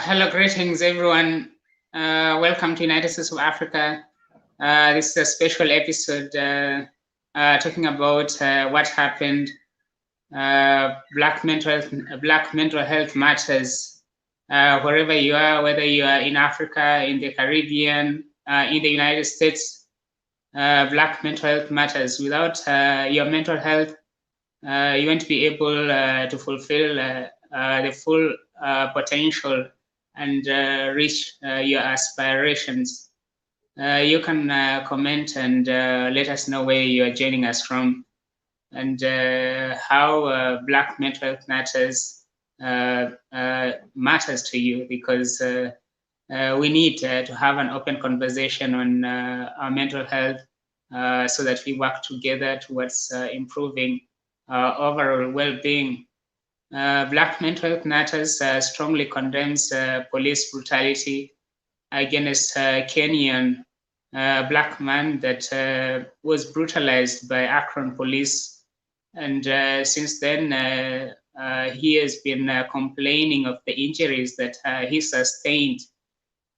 Hello, greetings, everyone. Welcome to United States of Africa. This is a special episode talking about what happened. Black mental health matters. Wherever you are, whether you are in Africa, in the Caribbean, in the United States, Black mental health matters. Without your mental health, you won't be able to fulfill the full potential and reach your aspirations. You can comment and let us know where you are joining us from and how Black mental health matters to you, because we need to have an open conversation on our mental health so that we work together towards improving overall well-being. Black mental health matters strongly condemns police brutality against Kenion, a black man that was brutalized by Akron Police, and since then he has been complaining of the injuries that he sustained.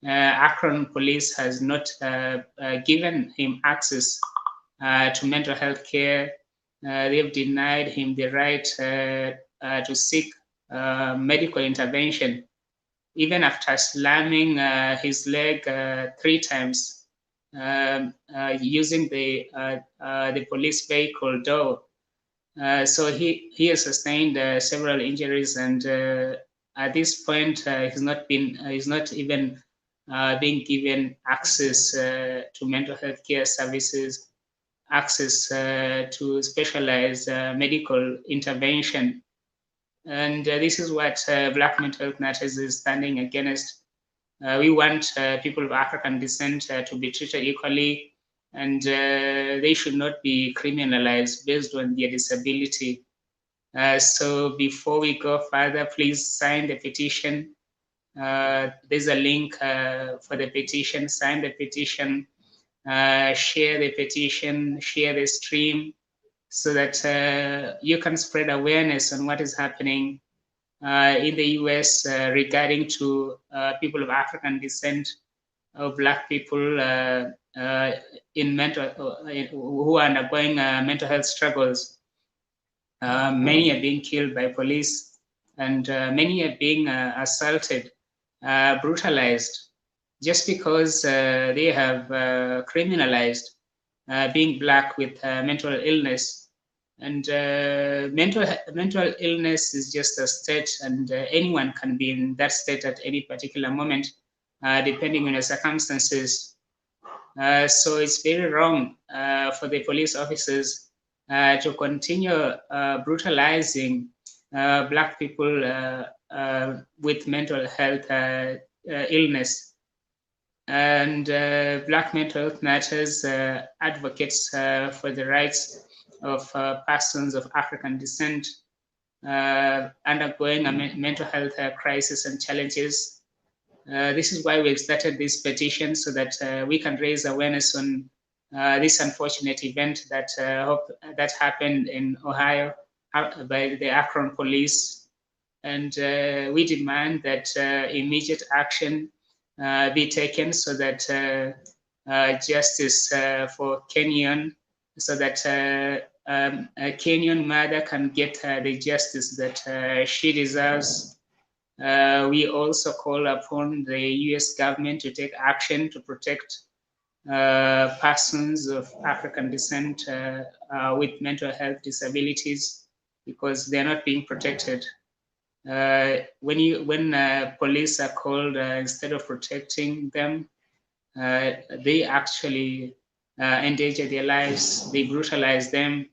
Akron Police has not given him access to mental health care. They've denied him the right to seek medical intervention, even after slamming his leg 3 times using the police vehicle door. So he has sustained several injuries, and at this point he's not even being given access to mental health care services, access to specialized medical intervention. And this is what Black Mental Health Matters is standing against. We want people of African descent to be treated equally, and they should not be criminalized based on their disability. So before we go further, please sign the petition. There's a link for the petition. Sign the petition, share the petition, share the stream, so that you can spread awareness on what is happening in the US regarding to people of African descent, or Black people in who are undergoing mental health struggles. Many are being killed by police, and many are being assaulted, brutalized, just because they have criminalized being Black with mental illness. And mental illness is just a state, and anyone can be in that state at any particular moment, depending on the circumstances. So it's very wrong for the police officers to continue brutalizing Black people with mental health illness. And Black Mental Health Matters advocates for the rights of persons of African descent undergoing a mental health crisis and challenges. This is why we've started this petition, so that we can raise awareness on this unfortunate event that happened in Ohio by the Akron Police. And we demand that immediate action be taken, so that justice for Kenion, so that a Kenyan mother can get the justice that she deserves. We also call upon the US government to take action to protect persons of African descent with mental health disabilities, because they're not being protected. When police are called, instead of protecting them, they actually endanger their lives, they brutalize them.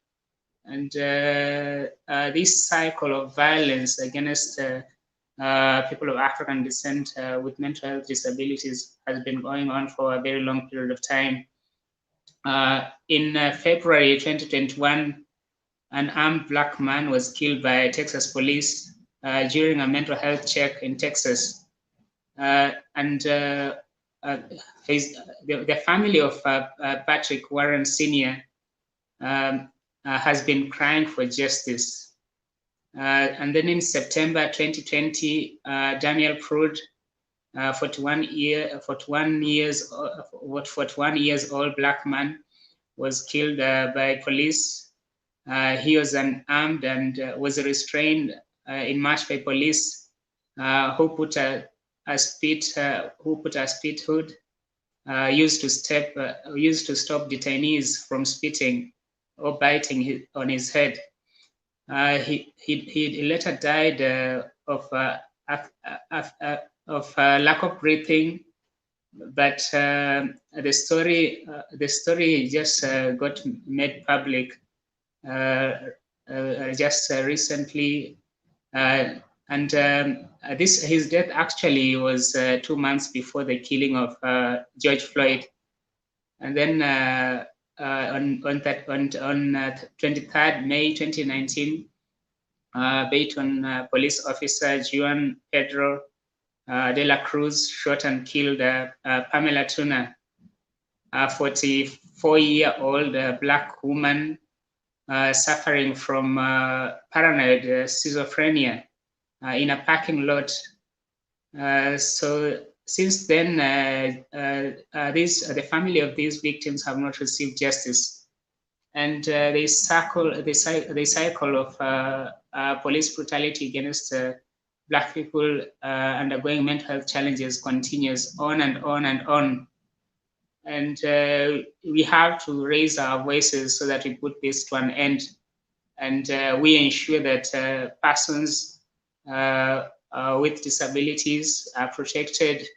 And this cycle of violence against people of African descent with mental health disabilities has been going on for a very long period of time. In February 2021, an armed Black man was killed by Texas police during a mental health check in Texas. And the family of Patrick Warren Sr. Has been crying for justice. And then in September 2020, Daniel Prude, 41 years old black man was killed by police. He was unarmed and was restrained in March by police, who put a speed hood used to stop detainees from spitting or biting on his head. He later died of lack of breathing, but the story just got made public just recently, and his death actually was 2 months before the killing of George Floyd, and then on 23rd May 2019, Bayton police officer Juan Pedro de la Cruz shot and killed Pamela Tuna, a 44-year-old black woman suffering from paranoid schizophrenia in a parking lot. So since then, the family of these victims have not received justice, and the cycle of police brutality against Black people undergoing mental health challenges continues on and on and on. And we have to raise our voices so that we put this to an end, and we ensure that persons with disabilities are protected,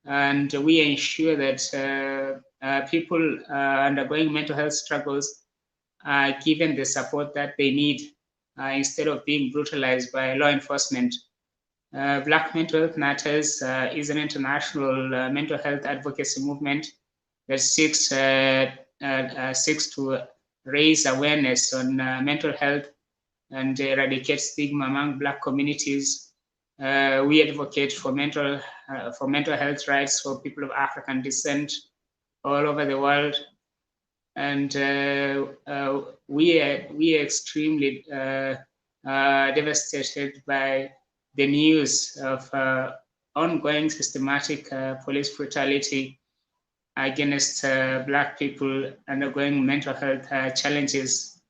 and we ensure that people undergoing mental health struggles are given the support that they need instead of being brutalized by law enforcement. Black Mental Health Matters is an international mental health advocacy movement that seeks to raise awareness on mental health and eradicate stigma among Black communities. We advocate for mental health rights for people of African descent all over the world, and we are extremely devastated by the news of ongoing systematic police brutality against Black people undergoing mental health challenges.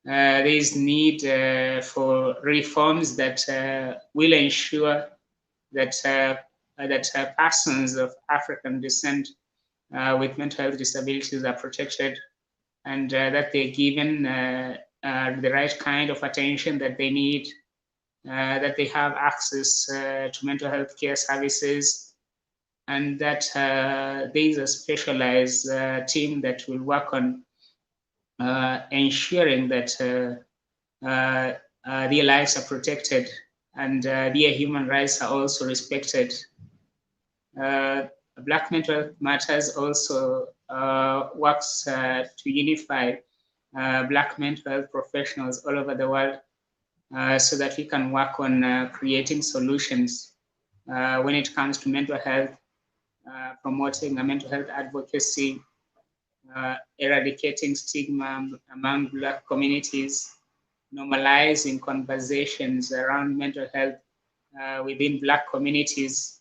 There is need for reforms that will ensure that persons of African descent with mental health disabilities are protected, and that they're given the right kind of attention that they need, that they have access to mental health care services, and that there is a specialized team that will work on ensuring that their lives are protected and their human rights are also respected. Black Mental Health Matters also works to unify Black mental health professionals all over the world so that we can work on creating solutions when it comes to mental health, promoting a mental health advocacy, eradicating stigma among Black communities, normalizing conversations around mental health within Black communities.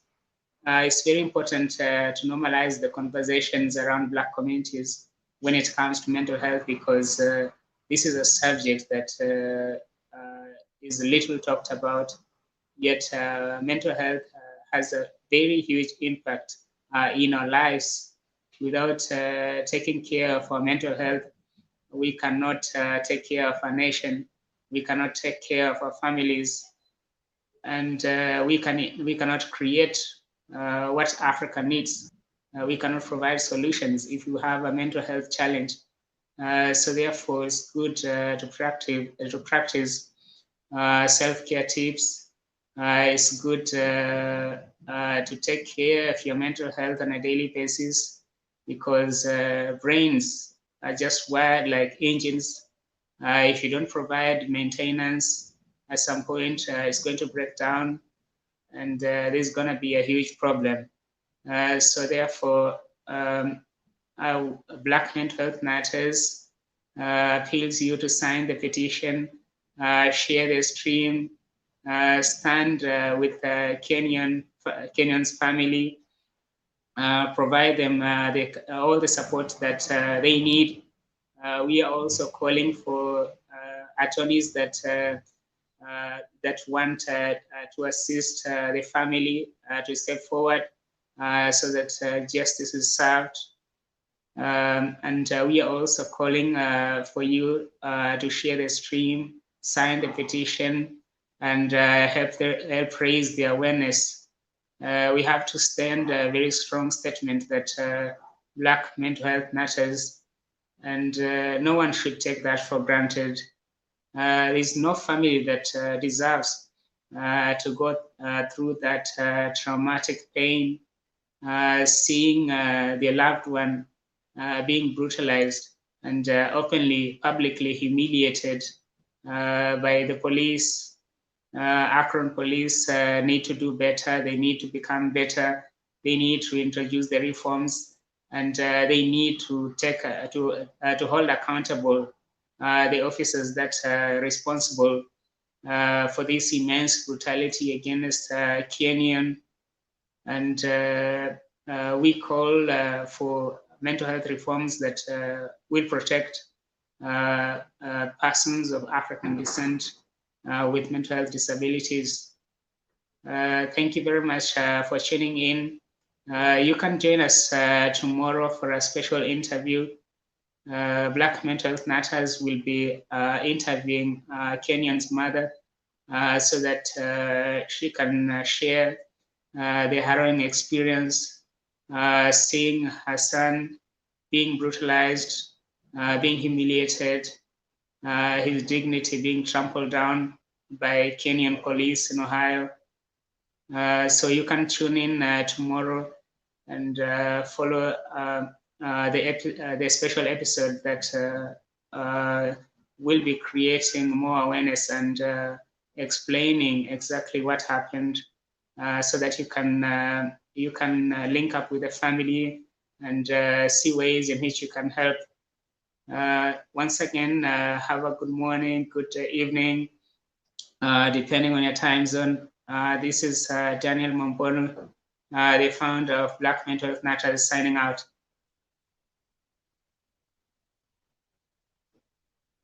It's very important to normalize the conversations around Black communities when it comes to mental health, because this is a subject that is little talked about, yet mental health has a very huge impact in our lives. Without taking care of our mental health, we cannot take care of our nation, we cannot take care of our families, and we cannot create what Africa needs. We cannot provide solutions if you have a mental health challenge. So therefore, it's good to practice self-care tips. It's good to take care of your mental health on a daily basis, because brains are just wired like engines. If you don't provide maintenance, at some point it's going to break down, and there's going to be a huge problem. So therefore, Black Mental Health Matters appeals you to sign the petition, share the stream, stand with Kenion Kenion's family, provide them all the support that they need. We are also calling for attorneys that want to assist the family to step forward so that justice is served. And we are also calling for you to share the stream, sign the petition, and help raise the awareness. We have to stand a very strong statement that Black mental health matters, and no one should take that for granted. There is no family that deserves to go through that traumatic pain, seeing their loved one being brutalized and openly, publicly humiliated by the police. Akron Police need to do better. They need to become better. They need to introduce the reforms, and they need to take to hold accountable the officers that are responsible for this immense brutality against Kenion. And we call for mental health reforms that will protect persons of African descent with mental health disabilities. Thank you very much for tuning in. You can join us tomorrow for a special interview. Black Mental Health Matters will be interviewing Kenion's mother so that she can share the harrowing experience, seeing her son being brutalized, being humiliated, his dignity being trampled down by Kenion Police in Ohio. So you can tune in tomorrow and follow the special episode that will be creating more awareness and explaining exactly what happened, so that you can link up with the family and see ways in which you can help. Once again, have a good morning, good evening, depending on your time zone. This is Daniel Mwambonu, the founder of Black Mental Health Matters, signing out.